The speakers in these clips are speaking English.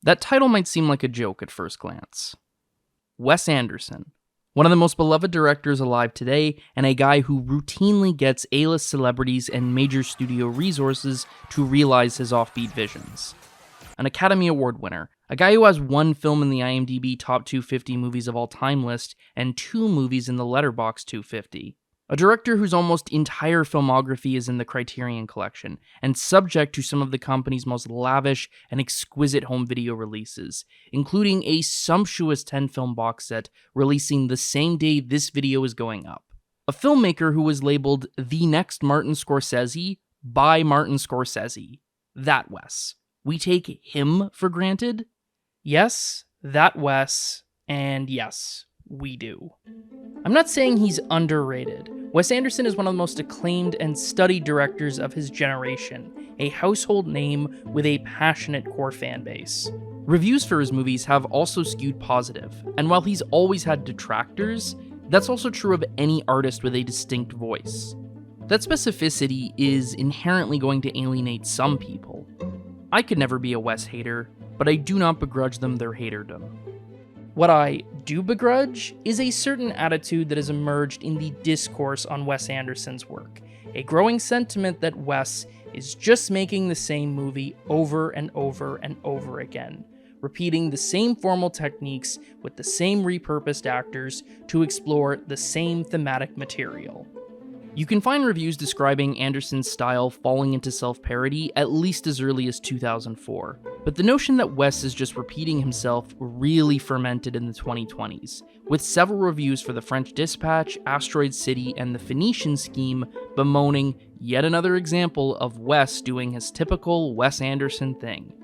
That title might seem like a joke at first glance. Wes Anderson, one of the most beloved directors alive today, and a guy who routinely gets A-list celebrities and major studio resources to realize his offbeat visions. An Academy Award winner, a guy who has one film in the IMDb Top 250 Movies of All Time list and 2 movies in the Letterboxd 250. A director whose almost entire filmography is in the Criterion Collection, and subject to some of the company's most lavish and exquisite home video releases, including a sumptuous 10-film box set releasing the same day this video is going up. A filmmaker who was labeled the next Martin Scorsese by Martin Scorsese. That Wes. We take him for granted? Yes, that Wes, and yes, we do. I'm not saying he's underrated. Wes Anderson is one of the most acclaimed and studied directors of his generation, a household name with a passionate core fan base. Reviews for his movies have also skewed positive, and while he's always had detractors, that's also true of any artist with a distinct voice. That specificity is inherently going to alienate some people. I could never be a Wes hater, but I do not begrudge them their haterdom. What I do begrudge is a certain attitude that has emerged in the discourse on Wes Anderson's work, a growing sentiment that Wes is just making the same movie over and over and over again, repeating the same formal techniques with the same repurposed actors to explore the same thematic material. You can find reviews describing Anderson's style falling into self-parody at least as early as 2004, but the notion that Wes is just repeating himself really fermented in the 2020s, with several reviews for The French Dispatch, Asteroid City, and The Phoenician Scheme bemoaning yet another example of Wes doing his typical Wes Anderson thing.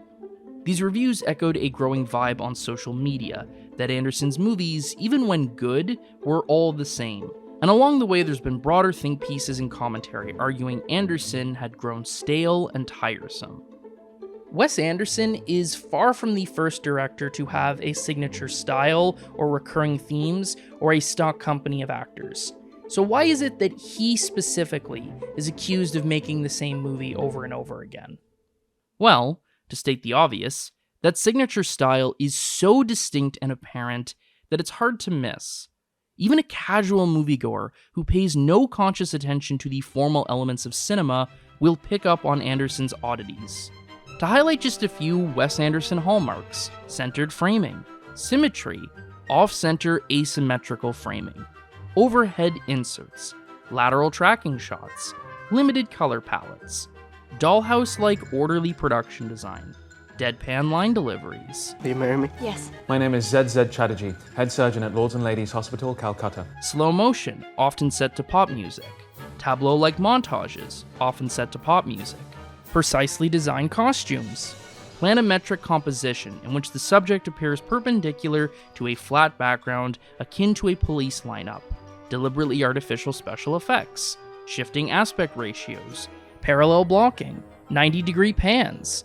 These reviews echoed a growing vibe on social media, that Anderson's movies, even when good, were all the same. And along the way, there's been broader think pieces and commentary arguing Anderson had grown stale and tiresome. Wes Anderson is far from the first director to have a signature style or recurring themes or a stock company of actors. So why is it that he specifically is accused of making the same movie over and over again? Well, to state the obvious, that signature style is so distinct and apparent that it's hard to miss. Even a casual moviegoer who pays no conscious attention to the formal elements of cinema will pick up on Anderson's oddities. To highlight just a few Wes Anderson hallmarks: centered framing, symmetry, off-center asymmetrical framing, overhead inserts, lateral tracking shots, limited color palettes, dollhouse-like orderly production design, deadpan line deliveries. Will you marry me? Yes. My name is ZZ Chatterjee, head surgeon at Lords and Ladies Hospital, Calcutta. Slow motion, often set to pop music. Tableau-like montages, often set to pop music. Precisely designed costumes. Planimetric composition, in which the subject appears perpendicular to a flat background akin to a police lineup. Deliberately artificial special effects. Shifting aspect ratios. Parallel blocking. 90-degree pans.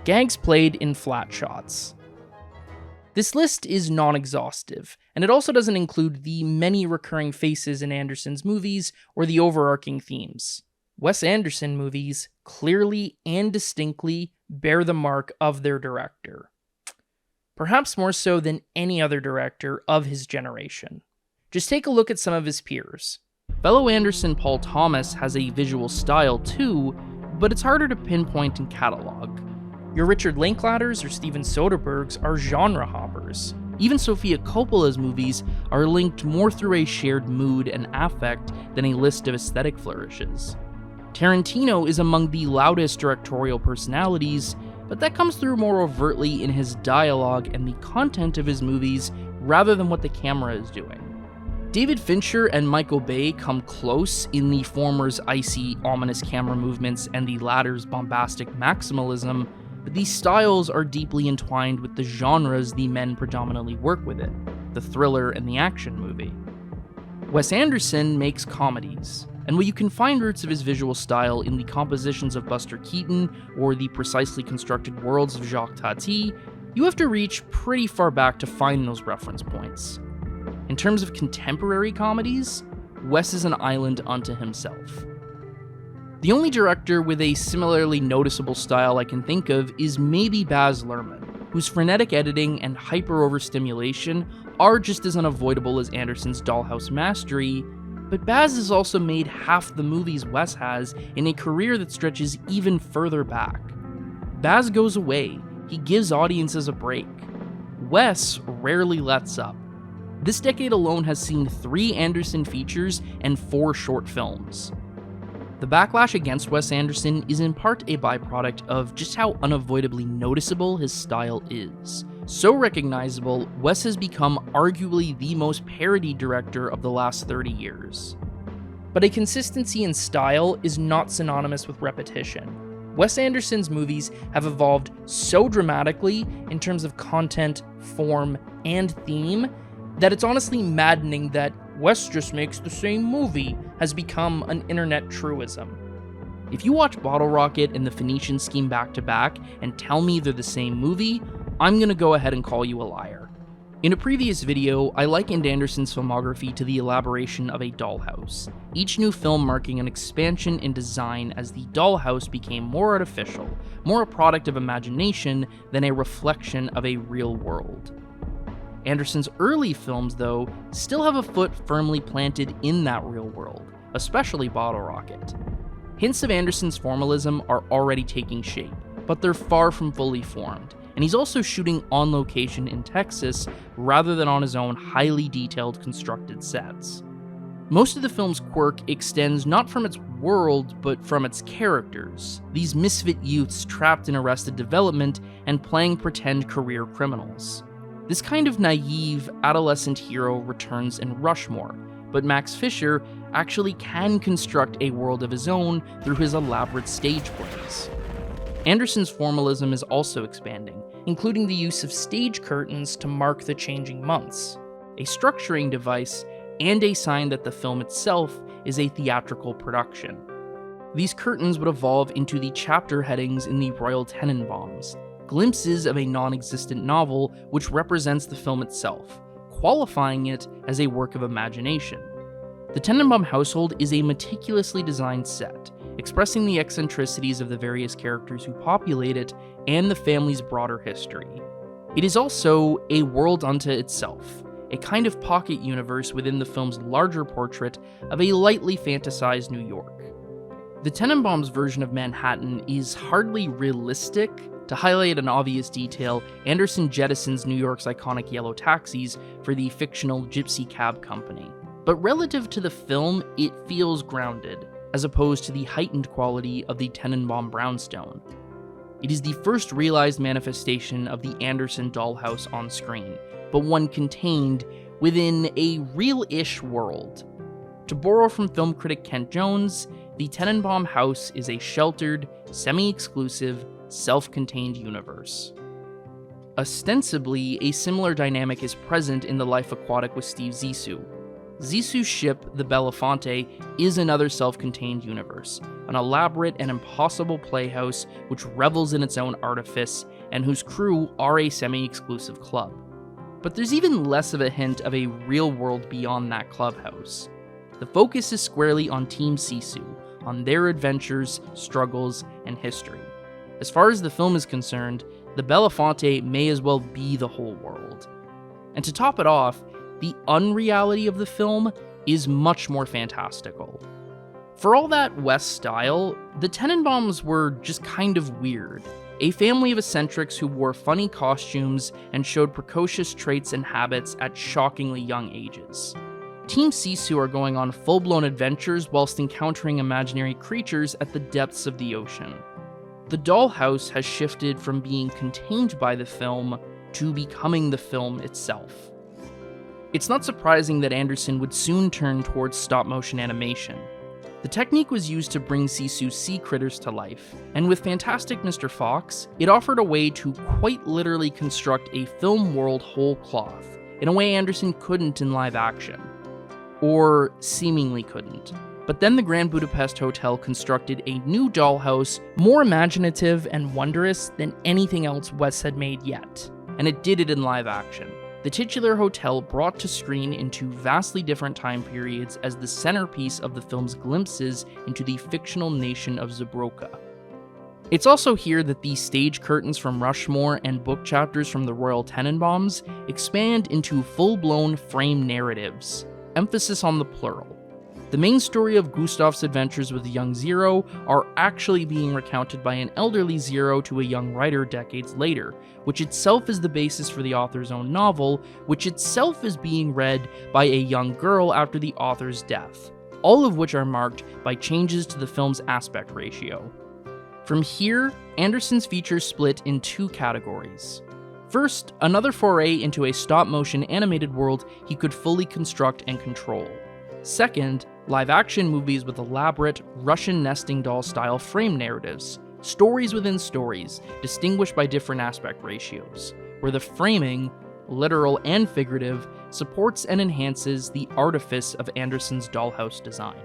Gags played in flat shots. This list is non-exhaustive, and it also doesn't include the many recurring faces in Anderson's movies or the overarching themes. Wes Anderson movies clearly and distinctly bear the mark of their director. Perhaps more so than any other director of his generation. Just take a look at some of his peers. Fellow Anderson Paul Thomas has a visual style too, but it's harder to pinpoint and catalog. Your Richard Linklaters or Steven Soderberghs are genre hoppers. Even Sofia Coppola's movies are linked more through a shared mood and affect than a list of aesthetic flourishes. Tarantino is among the loudest directorial personalities, but that comes through more overtly in his dialogue and the content of his movies rather than what the camera is doing. David Fincher and Michael Bay come close in the former's icy, ominous camera movements and the latter's bombastic maximalism, but these styles are deeply entwined with the genres the men predominantly work within, the thriller and the action movie. Wes Anderson makes comedies, and while you can find roots of his visual style in the compositions of Buster Keaton or the precisely constructed worlds of Jacques Tati, you have to reach pretty far back to find those reference points. In terms of contemporary comedies, Wes is an island unto himself. The only director with a similarly noticeable style I can think of is maybe Baz Luhrmann, whose frenetic editing and hyper-overstimulation are just as unavoidable as Anderson's dollhouse mastery, but Baz has also made half the movies Wes has in a career that stretches even further back. Baz goes away, he gives audiences a break. Wes rarely lets up. This decade alone has seen 3 Anderson features and 4 short films. The backlash against Wes Anderson is in part a byproduct of just how unavoidably noticeable his style is. So recognizable, Wes has become arguably the most parodied director of the last 30 years. But a consistency in style is not synonymous with repetition. Wes Anderson's movies have evolved so dramatically in terms of content, form, and theme that it's honestly maddening that Wes just makes the same movie has become an internet truism. If you watch Bottle Rocket and The Phoenician Scheme back to back and tell me they're the same movie, I'm gonna go ahead and call you a liar. In a previous video, I likened Anderson's filmography to the elaboration of a dollhouse, each new film marking an expansion in design as the dollhouse became more artificial, more a product of imagination than a reflection of a real world. Anderson's early films, though, still have a foot firmly planted in that real world, especially Bottle Rocket. Hints of Anderson's formalism are already taking shape, but they're far from fully formed, and he's also shooting on location in Texas rather than on his own highly detailed constructed sets. Most of the film's quirk extends not from its world, but from its characters, these misfit youths trapped in Arrested Development and playing pretend career criminals. This kind of naive, adolescent hero returns in Rushmore, but Max Fisher actually can construct a world of his own through his elaborate stage plays. Anderson's formalism is also expanding, including the use of stage curtains to mark the changing months, a structuring device and a sign that the film itself is a theatrical production. These curtains would evolve into the chapter headings in the Royal Tenenbaums, glimpses of a non-existent novel which represents the film itself, qualifying it as a work of imagination. The Tenenbaum household is a meticulously designed set, expressing the eccentricities of the various characters who populate it and the family's broader history. It is also a world unto itself, a kind of pocket universe within the film's larger portrait of a lightly fantasized New York. The Tenenbaums' version of Manhattan is hardly realistic. To highlight an obvious detail, Anderson jettisons New York's iconic yellow taxis for the fictional Gypsy Cab Company. But relative to the film, it feels grounded, as opposed to the heightened quality of the Tenenbaum brownstone. It is the first realized manifestation of the Anderson dollhouse on screen, but one contained within a real-ish world. To borrow from film critic Kent Jones, the Tenenbaum house is a sheltered, semi-exclusive, self-contained universe. Ostensibly, a similar dynamic is present in The Life Aquatic with Steve Zissou. Zissou's ship, the ELPHNT, is another self-contained universe, an elaborate and impossible playhouse which revels in its own artifice and whose crew are a semi-exclusive club. But there's even less of a hint of a real world beyond that clubhouse. The focus is squarely on Team Zissou, on their adventures, struggles, and history. As far as the film is concerned, the ELPHNT may as well be the whole world. And to top it off, the unreality of the film is much more fantastical. For all that Wes style, the Tenenbaums were just kind of weird. A family of eccentrics who wore funny costumes and showed precocious traits and habits at shockingly young ages. Team Zissou are going on full-blown adventures whilst encountering imaginary creatures at the depths of the ocean. The dollhouse has shifted from being contained by the film to becoming the film itself. It's not surprising that Anderson would soon turn towards stop-motion animation. The technique was used to bring Zissou's sea critters to life, and with Fantastic Mr. Fox, it offered a way to quite literally construct a film world whole cloth, in a way Anderson couldn't in live action. Or seemingly couldn't. But then the Grand Budapest Hotel constructed a new dollhouse, more imaginative and wondrous than anything else Wes had made yet, and it did it in live action. The titular hotel brought to screen into vastly different time periods as the centerpiece of the film's glimpses into the fictional nation of Zabroka. It's also here that the stage curtains from Rushmore and book chapters from the Royal Tenenbaums expand into full-blown frame narratives, emphasis on the plural. The main story of Gustav's adventures with young Zero are actually being recounted by an elderly Zero to a young writer decades later, which itself is the basis for the author's own novel, which itself is being read by a young girl after the author's death, all of which are marked by changes to the film's aspect ratio. From here, Anderson's features split in two categories. First, another foray into a stop-motion animated world he could fully construct and control. Second, live-action movies with elaborate Russian nesting doll-style frame narratives, stories within stories, distinguished by different aspect ratios, where the framing, literal and figurative, supports and enhances the artifice of Anderson's dollhouse design.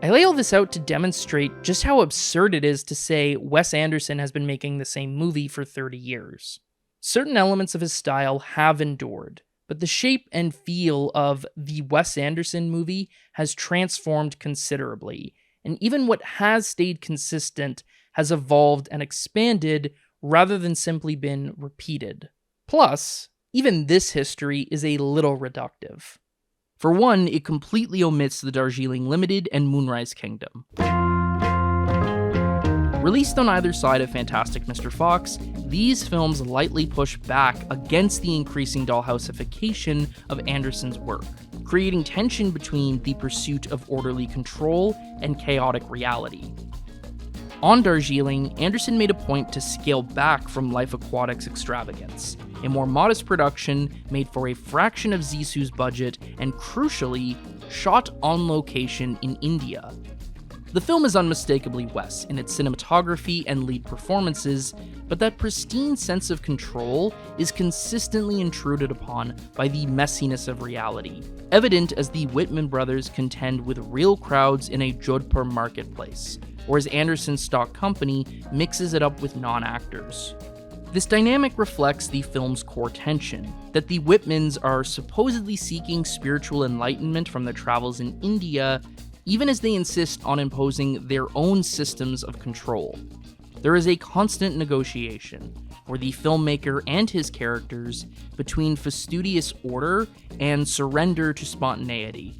I lay all this out to demonstrate just how absurd it is to say Wes Anderson has been making the same movie for 30 years. Certain elements of his style have endured, but the shape and feel of the Wes Anderson movie has transformed considerably, and even what has stayed consistent has evolved and expanded rather than simply been repeated. Plus, even this history is a little reductive. For one, it completely omits the Darjeeling Limited and Moonrise Kingdom. Released on either side of Fantastic Mr. Fox, these films lightly push back against the increasing dollhouseification of Anderson's work, creating tension between the pursuit of orderly control and chaotic reality. On Darjeeling, Anderson made a point to scale back from Life Aquatic's extravagance, a more modest production made for a fraction of Zisu's budget and, crucially, shot on location in India. The film is unmistakably Wes in its cinematography and lead performances, but that pristine sense of control is consistently intruded upon by the messiness of reality, evident as the Whitman brothers contend with real crowds in a Jodhpur marketplace, or as Anderson's stock company mixes it up with non-actors. This dynamic reflects the film's core tension, that the Whitmans are supposedly seeking spiritual enlightenment from their travels in India, even as they insist on imposing their own systems of control. There is a constant negotiation for the filmmaker and his characters between fastidious order and surrender to spontaneity.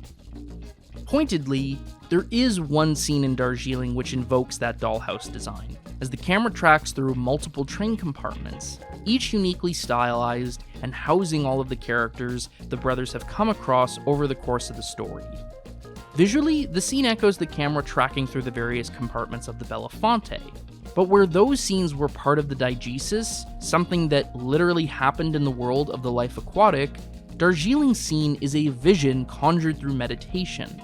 Pointedly, there is one scene in Darjeeling which invokes that dollhouse design, as the camera tracks through multiple train compartments, each uniquely stylized and housing all of the characters the brothers have come across over the course of the story. Visually, the scene echoes the camera tracking through the various compartments of the ELPHNT, but where those scenes were part of the diegesis, something that literally happened in the world of the Life Aquatic, Darjeeling's scene is a vision conjured through meditation.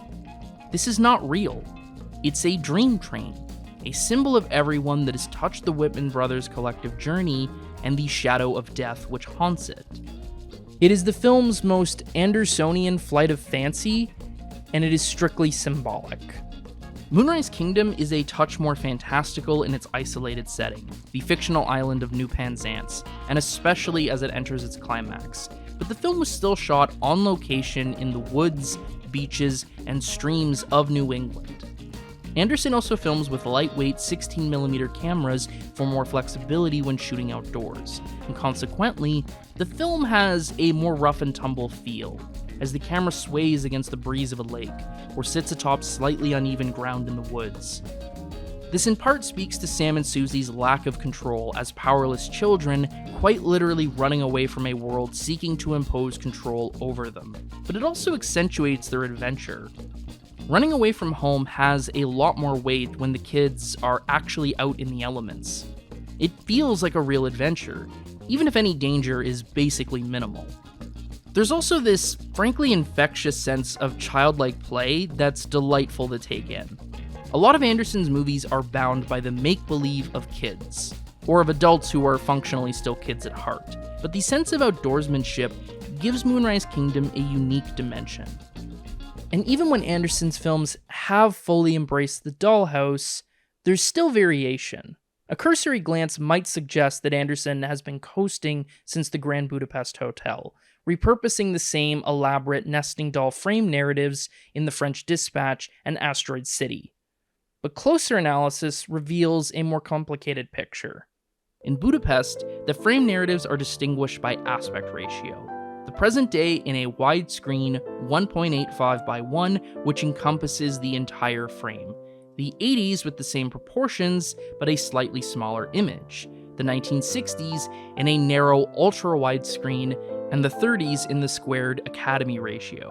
This is not real. It's a dream train, a symbol of everyone that has touched the Whitman brothers' collective journey and the shadow of death which haunts it. It is the film's most Andersonian flight of fancy, and it is strictly symbolic. Moonrise Kingdom is a touch more fantastical in its isolated setting, the fictional island of New Penzance, and especially as it enters its climax, but the film was still shot on location in the woods, beaches, and streams of New England. Anderson also films with lightweight 16mm cameras for more flexibility when shooting outdoors, and consequently, the film has a more rough and tumble feel, as the camera sways against the breeze of a lake, or sits atop slightly uneven ground in the woods. This in part speaks to Sam and Susie's lack of control as powerless children, quite literally running away from a world seeking to impose control over them, but it also accentuates their adventure. Running away from home has a lot more weight when the kids are actually out in the elements. It feels like a real adventure, even if any danger is basically minimal. There's also this frankly infectious sense of childlike play that's delightful to take in. A lot of Anderson's movies are bound by the make-believe of kids, or of adults who are functionally still kids at heart, but the sense of outdoorsmanship gives Moonrise Kingdom a unique dimension. And even when Anderson's films have fully embraced the dollhouse, there's still variation. A cursory glance might suggest that Anderson has been coasting since the Grand Budapest Hotel, repurposing the same elaborate nesting doll frame narratives in The French Dispatch and Asteroid City. but closer analysis reveals a more complicated picture. In Budapest, the frame narratives are distinguished by aspect ratio. The present day in a widescreen 1.85 by 1, which encompasses the entire frame. The 80s with the same proportions, but a slightly smaller image. The 1960s in a narrow ultra-wide screen, and the 30s in the squared Academy ratio.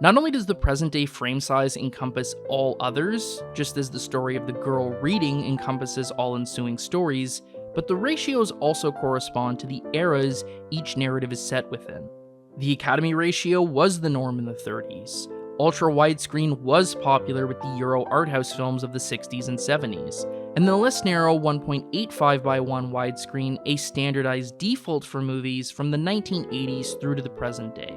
Not only does the present-day frame size encompass all others, just as the story of the girl reading encompasses all ensuing stories, but the ratios also correspond to the eras each narrative is set within. The Academy ratio was the norm in the 30s. Ultra-widescreen was popular with the Euro arthouse films of the 60s and 70s, and the less narrow 1.85 by 1 widescreen a standardized default for movies from the 1980s through to the present day.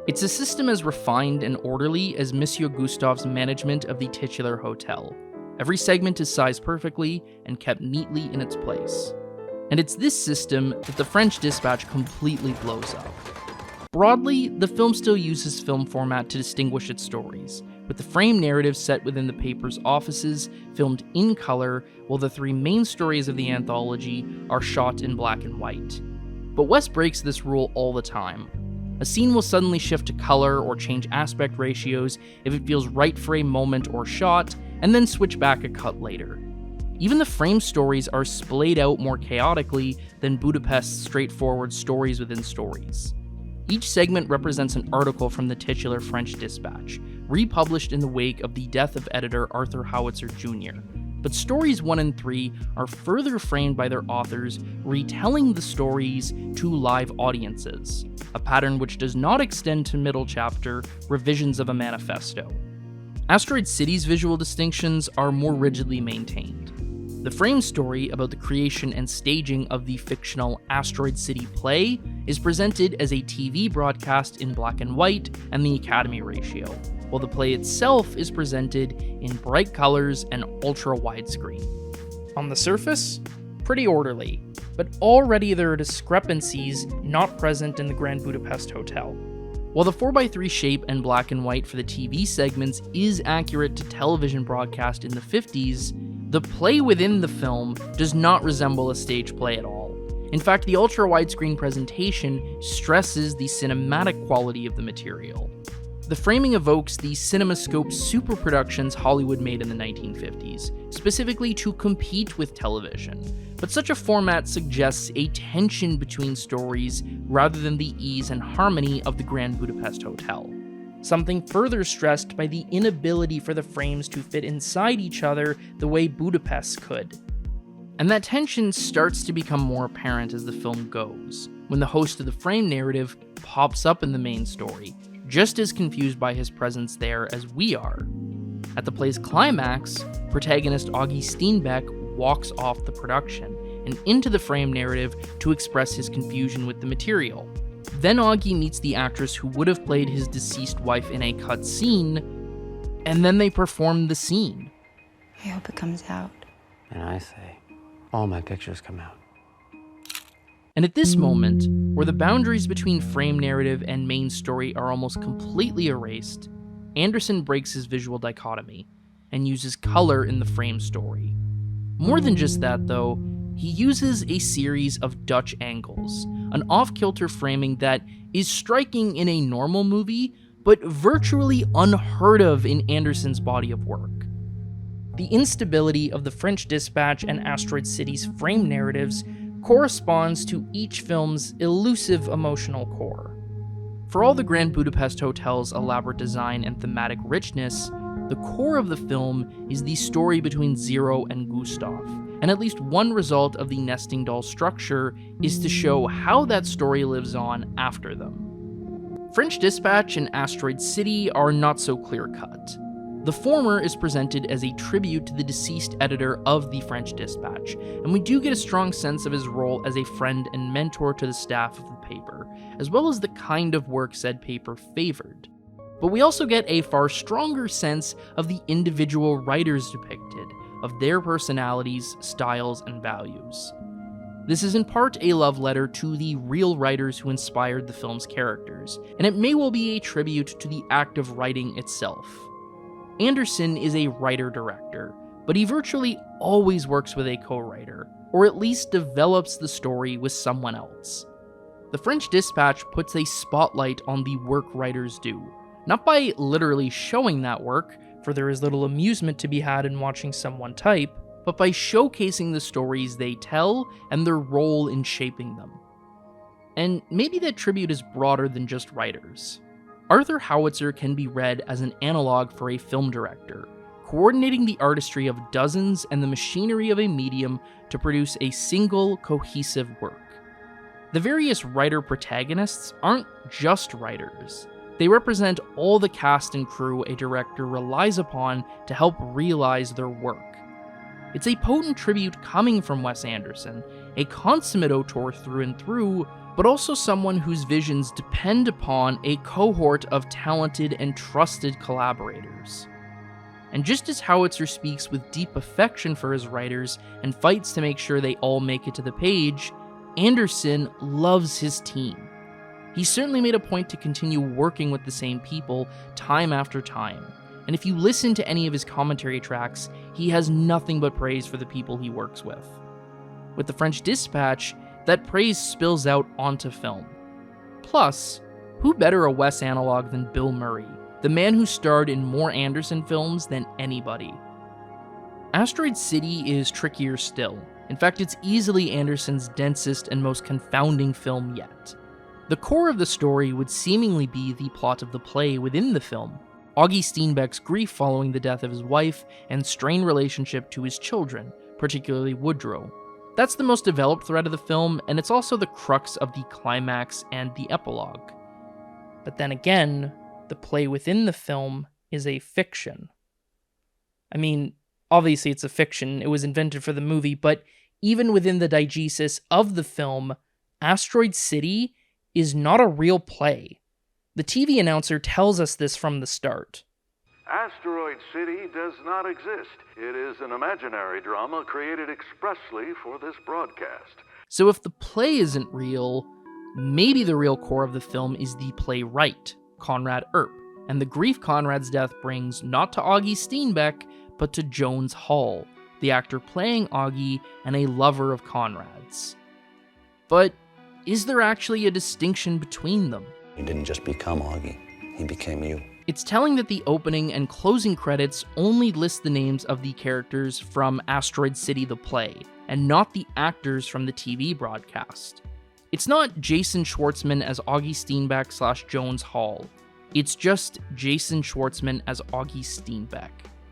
It's a system as refined and orderly as Monsieur Gustave's management of the titular hotel. Every segment is sized perfectly and kept neatly in its place. And it's this system that the French Dispatch completely blows up. Broadly, the film still uses film format to distinguish its stories, with the frame narrative set within the paper's offices, filmed in color, while the three main stories of the anthology are shot in black and white. But Wes breaks this rule all the time. A scene will suddenly shift to color or change aspect ratios if it feels right for a moment or shot, and then switch back a cut later. Even the frame stories are splayed out more chaotically than Budapest's straightforward stories within stories. Each segment represents an article from the titular French Dispatch, republished in the wake of the death of editor Arthur Howitzer Jr. But stories 1 and 3 are further framed by their authors retelling the stories to live audiences, a pattern which does not extend to middle chapter revisions of a manifesto. Asteroid City's visual distinctions are more rigidly maintained. The frame story about the creation and staging of the fictional Asteroid City play is presented as a TV broadcast in black and white and the Academy ratio, while the play itself is presented in bright colors and ultra widescreen. On the surface, pretty orderly, but already there are discrepancies not present in the Grand Budapest Hotel. While the 4x3 shape and black and white for the TV segments is accurate to television broadcast in the 50s, the play within the film does not resemble a stage play at all. In fact, the ultra-widescreen presentation stresses the cinematic quality of the material. The framing evokes the CinemaScope superproductions Hollywood made in the 1950s, specifically to compete with television. But such a format suggests a tension between stories rather than the ease and harmony of the Grand Budapest Hotel. Something further stressed by the inability for the frames to fit inside each other the way Budapest could. And that tension starts to become more apparent as the film goes, when the host of the frame narrative pops up in the main story, just as confused by his presence there as we are. At the play's climax, protagonist Augie Steenbeck walks off the production and into the frame narrative to express his confusion with the material. Then Augie meets the actress who would have played his deceased wife in a cut scene, and then they perform the scene. I hope it comes out. And I say, all my pictures come out. And at this moment, where the boundaries between frame narrative and main story are almost completely erased, Anderson breaks his visual dichotomy and uses color in the frame story. More than just that, though, he uses a series of Dutch angles, an off-kilter framing that is striking in a normal movie, but virtually unheard of in Anderson's body of work. The instability of the French Dispatch and Asteroid City's frame narratives corresponds to each film's elusive emotional core. For all the Grand Budapest Hotel's elaborate design and thematic richness, the core of the film is the story between Zero and Gustav, and at least one result of the nesting doll structure is to show how that story lives on after them. French Dispatch and Asteroid City are not so clear-cut. The former is presented as a tribute to the deceased editor of the French Dispatch, and we do get a strong sense of his role as a friend and mentor to the staff of the paper, as well as the kind of work said paper favored. But we also get a far stronger sense of the individual writers depicted, of their personalities, styles, and values. This is in part a love letter to the real writers who inspired the film's characters, and it may well be a tribute to the act of writing itself. Anderson is a writer-director, but he virtually always works with a co-writer, or at least develops the story with someone else. The French Dispatch puts a spotlight on the work writers do, not by literally showing that work, for there is little amusement to be had in watching someone type, but by showcasing the stories they tell and their role in shaping them. And maybe that tribute is broader than just writers. Arthur Howitzer can be read as an analog for a film director, coordinating the artistry of dozens and the machinery of a medium to produce a single, cohesive work. The various writer protagonists aren't just writers. They represent all the cast and crew a director relies upon to help realize their work. It's a potent tribute coming from Wes Anderson, a consummate auteur through and through, but also someone whose visions depend upon a cohort of talented and trusted collaborators. And just as Howitzer speaks with deep affection for his writers and fights to make sure they all make it to the page, Anderson loves his team. He certainly made a point to continue working with the same people time after time, and if you listen to any of his commentary tracks, he has nothing but praise for the people he works with. With the French Dispatch, that praise spills out onto film. Plus, who better a Wes analog than Bill Murray, the man who starred in more Anderson films than anybody? Asteroid City is trickier still. In fact, it's easily Anderson's densest and most confounding film yet. The core of the story would seemingly be the plot of the play within the film, Augie Steenbeck's grief following the death of his wife and strained relationship to his children, particularly Woodrow. That's the most developed thread of the film, and it's also the crux of the climax and the epilogue. But then again, the play within the film is a fiction. I mean, obviously it's a fiction, it was invented for the movie, but even within the diegesis of the film, Asteroid City is not a real play. The TV announcer tells us this from the start. Asteroid City does not exist. It is an imaginary drama created expressly for this broadcast. So if the play isn't real, maybe the real core of the film is the playwright, Conrad Earp, and the grief Conrad's death brings not to Augie Steenbeck, but to Jones Hall, the actor playing Augie and a lover of Conrad's. But is there actually a distinction between them? You didn't just become Augie, he became you. It's telling that the opening and closing credits only list the names of the characters from Asteroid City the play, and not the actors from the TV broadcast. It's not Jason Schwartzman as Augie Steenbeck / Jones Hall. It's just Jason Schwartzman as Augie Steenbeck,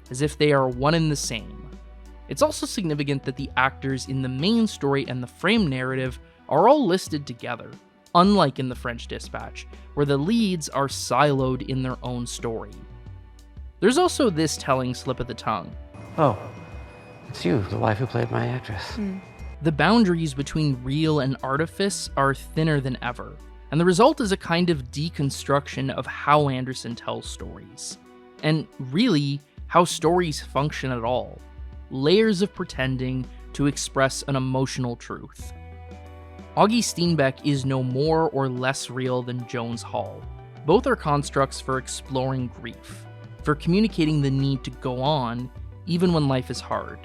as if they are one and the same. It's also significant that the actors in the main story and the frame narrative are all listed together, unlike in the French Dispatch, where the leads are siloed in their own story. There's also this telling slip of the tongue. Oh, it's you, the wife who played my actress. The boundaries between real and artifice are thinner than ever, and the result is a kind of deconstruction of how Anderson tells stories. And really, how stories function at all. Layers of pretending to express an emotional truth. Augie Steenbeck is no more or less real than Jones Hall. Both are constructs for exploring grief, for communicating the need to go on, even when life is hard,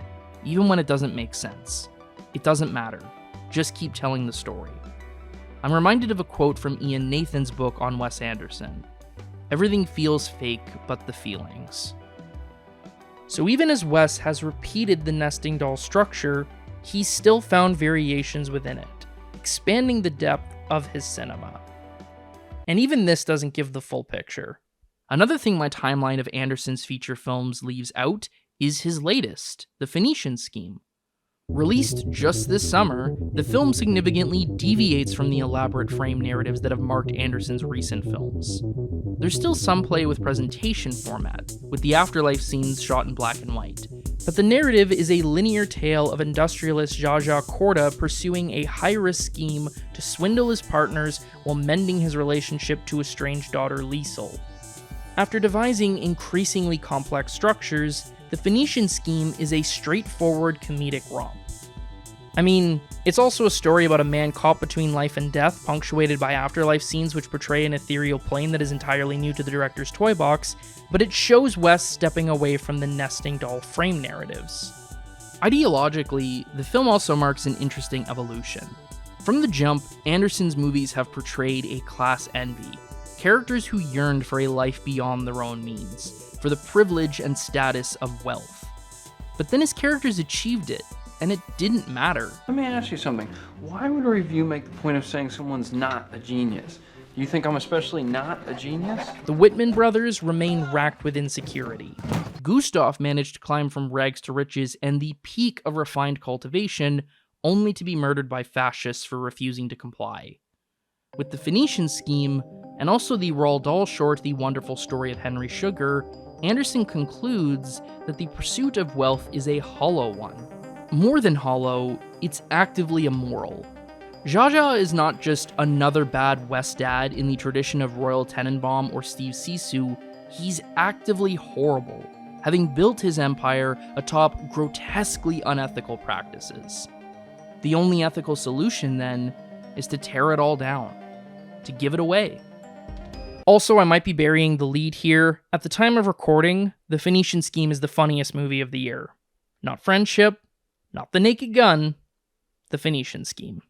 even when it doesn't make sense. It doesn't matter. Just keep telling the story. I'm reminded of a quote from Ian Nathan's book on Wes Anderson. Everything feels fake but the feelings. So even as Wes has repeated the nesting doll structure, he's still found variations within it, expanding the depth of his cinema. And even this doesn't give the full picture. Another thing my timeline of Anderson's feature films leaves out is his latest, The Phoenician Scheme. Released just this summer, the film significantly deviates from the elaborate frame narratives that have marked Anderson's recent films. There's still some play with presentation format, with the afterlife scenes shot in black and white, but the narrative is a linear tale of industrialist Zsa Zsa Korda pursuing a high-risk scheme to swindle his partners while mending his relationship to estranged daughter Liesel. After devising increasingly complex structures, The Phoenician Scheme is a straightforward comedic romp. I mean, it's also a story about a man caught between life and death, punctuated by afterlife scenes which portray an ethereal plane that is entirely new to the director's toy box, but it shows Wes stepping away from the nesting doll frame narratives. Ideologically, the film also marks an interesting evolution. From the jump, Anderson's movies have portrayed a class envy, characters who yearned for a life beyond their own means, for the privilege and status of wealth. But then his characters achieved it, and it didn't matter. Let me ask you something. Why would a review make the point of saying someone's not a genius? You think I'm especially not a genius? The Whitman brothers remain racked with insecurity. Gustav managed to climb from rags to riches and the peak of refined cultivation, only to be murdered by fascists for refusing to comply. With the Phoenician scheme, and also the Roald Dahl short The Wonderful Story of Henry Sugar, Anderson concludes that the pursuit of wealth is a hollow one. More than hollow, it's actively immoral. Zsa Zsa is not just another bad West dad in the tradition of Royal Tenenbaum or Steve Zissou, he's actively horrible, having built his empire atop grotesquely unethical practices. The only ethical solution, then, is to tear it all down, to give it away. Also, I might be burying the lead here. At the time of recording, The Phoenician Scheme is the funniest movie of the year. Not Friendship, not The Naked Gun, The Phoenician Scheme.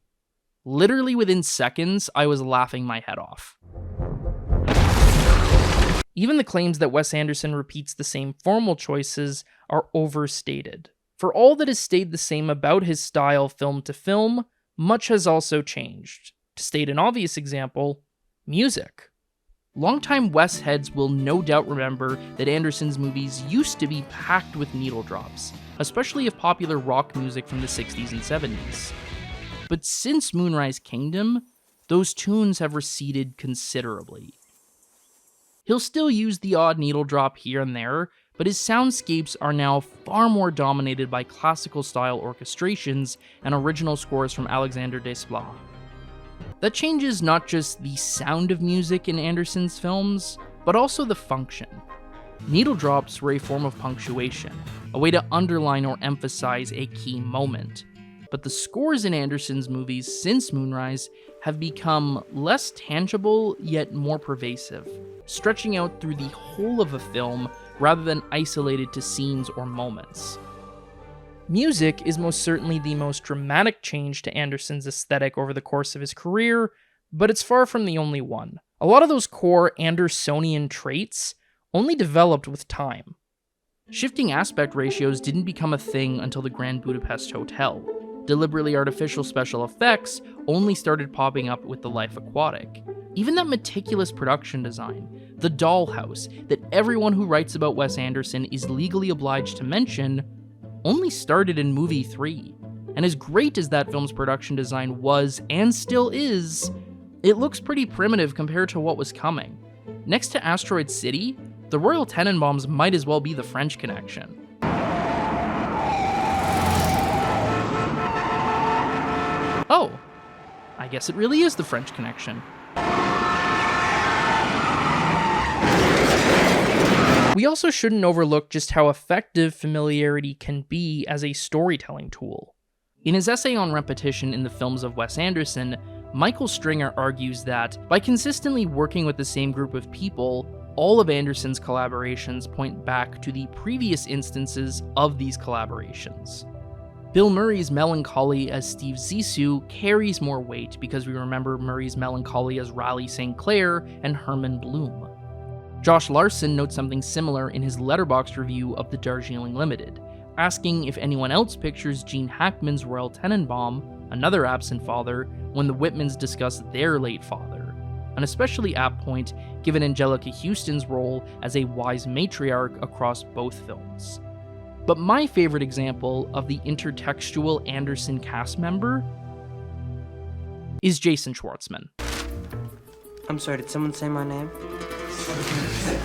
Literally within seconds, I was laughing my head off. Even the claims that Wes Anderson repeats the same formal choices are overstated. For all that has stayed the same about his style film to film, much has also changed. To state an obvious example, music. Longtime Wes heads will no doubt remember that Anderson's movies used to be packed with needle drops, especially of popular rock music from the 60s and 70s. But since Moonrise Kingdom, those tunes have receded considerably. He'll still use the odd needle drop here and there, but his soundscapes are now far more dominated by classical-style orchestrations and original scores from Alexander Desplat. That changes not just the sound of music in Anderson's films, but also the function. Needle drops were a form of punctuation, a way to underline or emphasize a key moment. But the scores in Anderson's movies since Moonrise have become less tangible yet more pervasive, stretching out through the whole of a film rather than isolated to scenes or moments. Music is most certainly the most dramatic change to Anderson's aesthetic over the course of his career, but it's far from the only one. A lot of those core Andersonian traits only developed with time. Shifting aspect ratios didn't become a thing until the Grand Budapest Hotel. Deliberately artificial special effects only started popping up with The Life Aquatic. Even that meticulous production design, the dollhouse that everyone who writes about Wes Anderson is legally obliged to mention, only started in movie 3. And as great as that film's production design was and still is, it looks pretty primitive compared to what was coming. Next to Asteroid City, the Royal Tenenbaums might as well be the French Connection. Oh, I guess it really is the French Connection. We also shouldn't overlook just how effective familiarity can be as a storytelling tool. In his essay on repetition in the films of Wes Anderson, Michael Stringer argues that, by consistently working with the same group of people, all of Anderson's collaborations point back to the previous instances of these collaborations. Bill Murray's melancholy as Steve Zissou carries more weight because we remember Murray's melancholy as Raleigh St. Clair and Herman Bloom. Josh Larson notes something similar in his Letterboxd review of The Darjeeling Limited, asking if anyone else pictures Gene Hackman's Royal Tenenbaum, another absent father, when the Whitmans discuss their late father, an especially apt point given Angelica Houston's role as a wise matriarch across both films. But my favorite example of the intertextual Anderson cast member is Jason Schwartzman. I'm sorry, did someone say my name?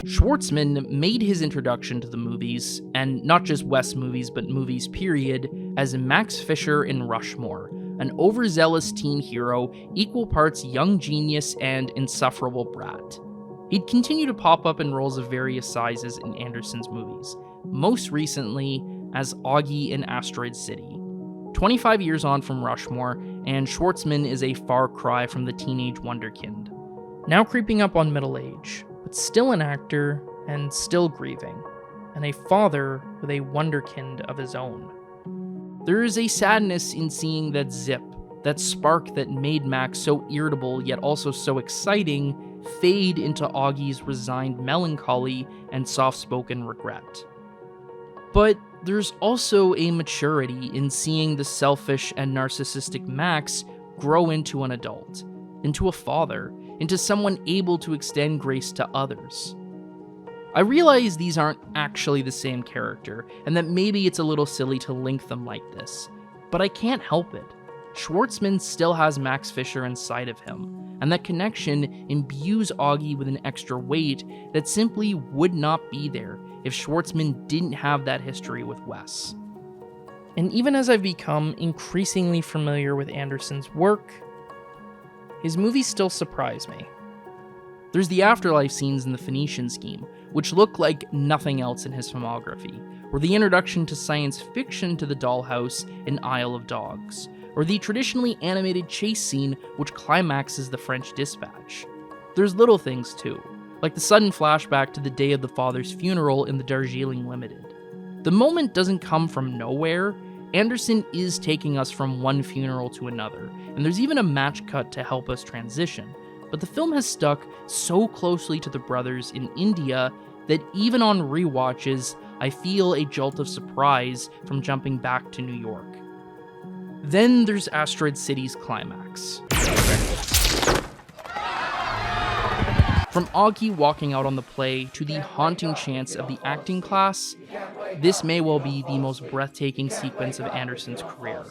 Schwartzman made his introduction to the movies, and not just Wes movies, but movies period, as Max Fisher in Rushmore, an overzealous teen hero, equal parts young genius and insufferable brat. He'd continue to pop up in roles of various sizes in Anderson's movies, most recently as Augie in Asteroid City. 25 years on from Rushmore, and Schwartzman is a far cry from the teenage wonderkind. Now creeping up on middle age, but still an actor and still grieving, and a father with a wonderkind of his own. There is a sadness in seeing that zip, that spark that made Max so irritable yet also so exciting, fade into Augie's resigned melancholy and soft-spoken regret. But there's also a maturity in seeing the selfish and narcissistic Max grow into an adult, into a father, into someone able to extend grace to others. I realize these aren't actually the same character, and that maybe it's a little silly to link them like this, but I can't help it. Schwartzman still has Max Fisher inside of him, and that connection imbues Augie with an extra weight that simply would not be there if Schwartzman didn't have that history with Wes. And even as I've become increasingly familiar with Anderson's work, his movies still surprise me. There's the afterlife scenes in the Phoenician Scheme, which look like nothing else in his filmography, or the introduction to science fiction to the dollhouse in Isle of Dogs, or the traditionally animated chase scene which climaxes the French Dispatch. There's little things too, like the sudden flashback to the day of the father's funeral in the Darjeeling Limited. The moment doesn't come from nowhere. Anderson is taking us from one funeral to another, and there's even a match cut to help us transition, but the film has stuck so closely to the brothers in India that even on rewatches, I feel a jolt of surprise from jumping back to New York. Then there's Asteroid City's climax. From Augie walking out on the play to the haunting chants of the acting class, this may well be the most breathtaking sequence of Anderson's career,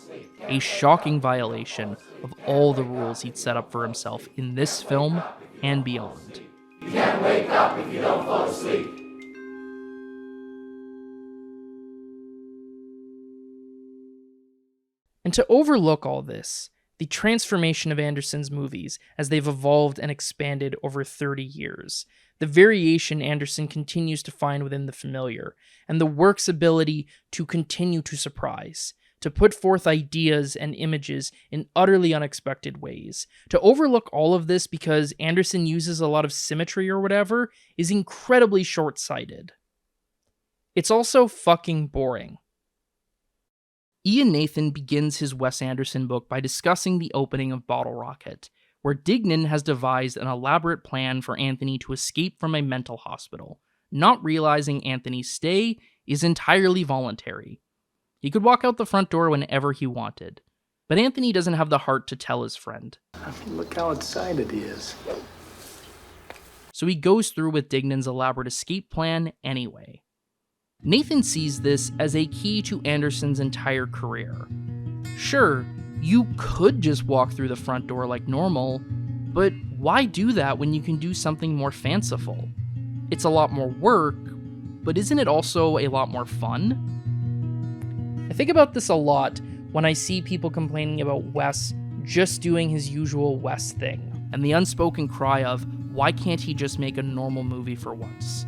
a shocking violation of all the rules he'd set up for himself in this film and beyond. You can't wake up if you don't fall asleep. And to overlook all this, the transformation of Anderson's movies as they've evolved and expanded over 30 years, the variation Anderson continues to find within the familiar, and the work's ability to continue to surprise, to put forth ideas and images in utterly unexpected ways. To overlook all of this because Anderson uses a lot of symmetry or whatever is incredibly short-sighted. It's also fucking boring. Ian Nathan begins his Wes Anderson book by discussing the opening of Bottle Rocket, where Dignan has devised an elaborate plan for Anthony to escape from a mental hospital, not realizing Anthony's stay is entirely voluntary. He could walk out the front door whenever he wanted, but Anthony doesn't have the heart to tell his friend. I mean, look how excited he is. So he goes through with Dignan's elaborate escape plan anyway. Nathan sees this as a key to Anderson's entire career. Sure, you could just walk through the front door like normal, but why do that when you can do something more fanciful? It's a lot more work, but isn't it also a lot more fun? I think about this a lot when I see people complaining about Wes just doing his usual Wes thing, and the unspoken cry of, why can't he just make a normal movie for once?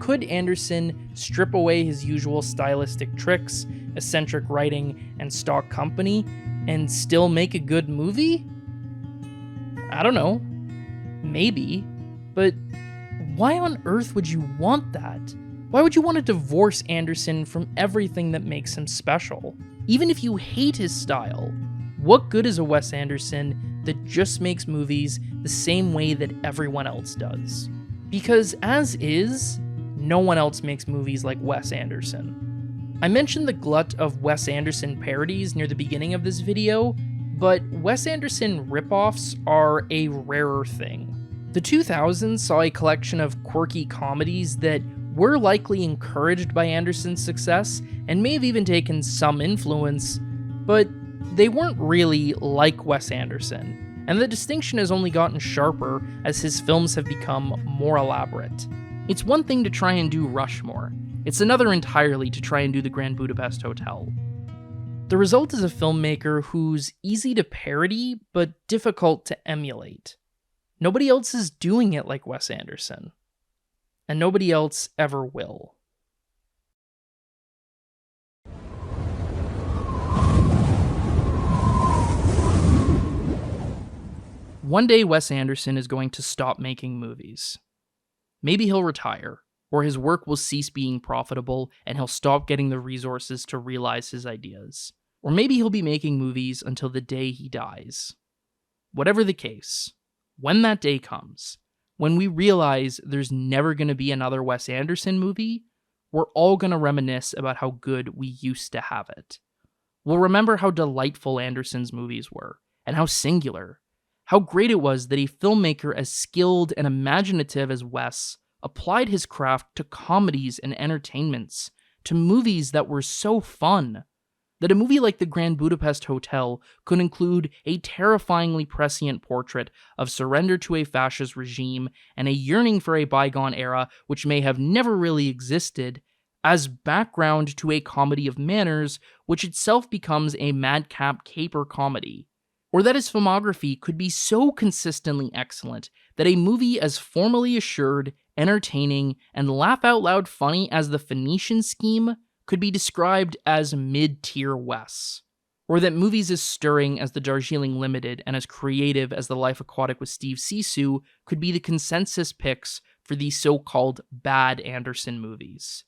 Could Anderson strip away his usual stylistic tricks, eccentric writing, and stock company, and still make a good movie? I don't know. Maybe. But why on earth would you want that? Why would you want to divorce Anderson from everything that makes him special? Even if you hate his style, what good is a Wes Anderson that just makes movies the same way that everyone else does? Because as is, no one else makes movies like Wes Anderson. I mentioned the glut of Wes Anderson parodies near the beginning of this video, but Wes Anderson ripoffs are a rarer thing. The 2000s saw a collection of quirky comedies that were likely encouraged by Anderson's success and may have even taken some influence, but they weren't really like Wes Anderson, and the distinction has only gotten sharper as his films have become more elaborate. It's one thing to try and do Rushmore, it's another entirely to try and do the Grand Budapest Hotel. The result is a filmmaker who's easy to parody, but difficult to emulate. Nobody else is doing it like Wes Anderson, and nobody else ever will. One day, Wes Anderson is going to stop making movies. Maybe he'll retire, or his work will cease being profitable and he'll stop getting the resources to realize his ideas. Or maybe he'll be making movies until the day he dies. Whatever the case, when that day comes, when we realize there's never going to be another Wes Anderson movie, we're all going to reminisce about how good we used to have it. We'll remember how delightful Anderson's movies were, and how singular, how great it was that a filmmaker as skilled and imaginative as Wes applied his craft to comedies and entertainments, to movies that were so fun, that a movie like The Grand Budapest Hotel could include a terrifyingly prescient portrait of surrender to a fascist regime and a yearning for a bygone era which may have never really existed, as background to a comedy of manners which itself becomes a madcap caper comedy. Or that his filmography could be so consistently excellent that a movie as formally assured, entertaining, and laugh-out-loud funny as The Phoenician Scheme could be described as mid-tier Wes. Or that movies as stirring as The Darjeeling Limited and as creative as The Life Aquatic with Steve Zissou could be the consensus picks for these so-called bad Anderson movies.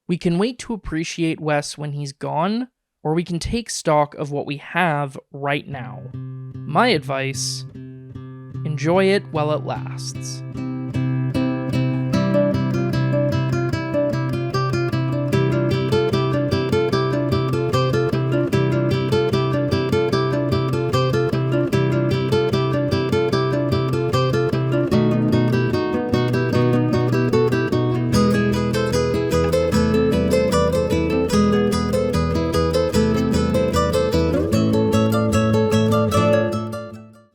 We can wait to appreciate Wes when he's gone, or we can take stock of what we have right now. My advice: enjoy it while it lasts.